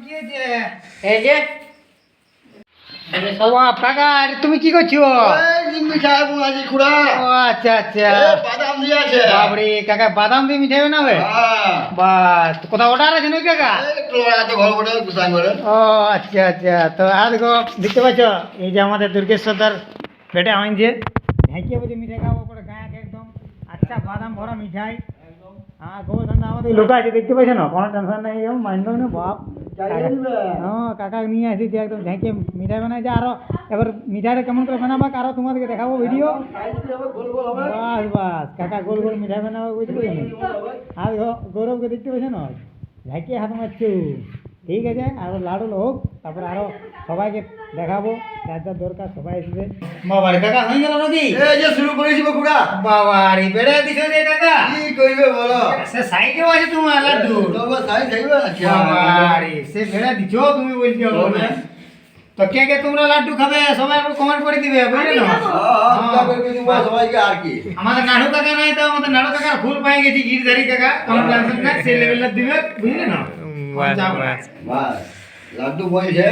কি হয়েছে? এই যে ও কাকা, আরে তুমি কি করছো? এই মিঠাই বানাচ্ছি খুড়া। ও আচ্ছা আচ্ছা। এই বাদাম দিয়ে আছে। বাবরে কাকা, বাদাম দিয়ে মিঠাই বানাবে? হ্যাঁ। বাহ, কোথাও অর্ডার আছে নাকি কাকা? এই টোলাতে ঘর বটে গুসাই করে। ও আচ্ছা আচ্ছা। তো আর দেখো, দেখতে পাচ্ছ এই যে আমাদের দুর্গেশ্বর পেটে আনছে ঢাকিয়ে বলছে মিঠাই খাবো করে গায়ে একদম আচ্ছা বাদাম ভরা মিঠাই। হ্যাঁ গোবর্ধন আমাদের লোক আছে, দেখতে পাচ্ছ না, কোনো টেনশন নেই, মাইন্ড না বাপ। চাইলে নিবে। হ্যাঁ কাকা নিয়ে আসিছি একদম ঝাঁকিয়ে মিঠাই বানাইছে। আরো এবার মিঠাইটা কেমন করে বানাবা আরো তোমাদেরকে দেখাবো ভিডিও। সাইজ দিয়ে হবে, গোল গোল হবে। বাস বাস কাকা গোল গোল মিঠাই বানাবো, বুঝতে পারছো? আর গৌরবকে দেখতে পাচ্ছ না, ঝাঁকিয়ে হাত মারছো। ঠিক আছে, আরো লাডু হোক, তারপরে আরো সবাইকে দেখাবো, যার যার দরকার সবাই আসবে। বাবা রে কাকা, হয়ে গেল নাকি? এই যে শুরু করেছি গো খুড়া। বাবা রে, বেড়ে দিছো যে কাকা। কি কইবে বলো? সে সাইকেও আছে তোমার লাড্ডু। তোমার সাইজ থাকবে না কি? বাবা রে, সে বেড়ে দিছো তুমি বলছো। তো কে কে তোমরা লাড্ডু খাবে সবাই একটু কমেন্ট করে দিবে, বুঝলে না? হ্যাঁ, করে দিব সবাইকে আর কি। আমাদের নাড়ু কাকা নাই, তো আমাদের নাড়ু কাকার ফুল পাই গেছি গিরধারী কাকা, কোনো টেনশন নাই, সেই লেভেলের দিবে, বুঝলে না? যাও। বাস লাড্ডু বইছে।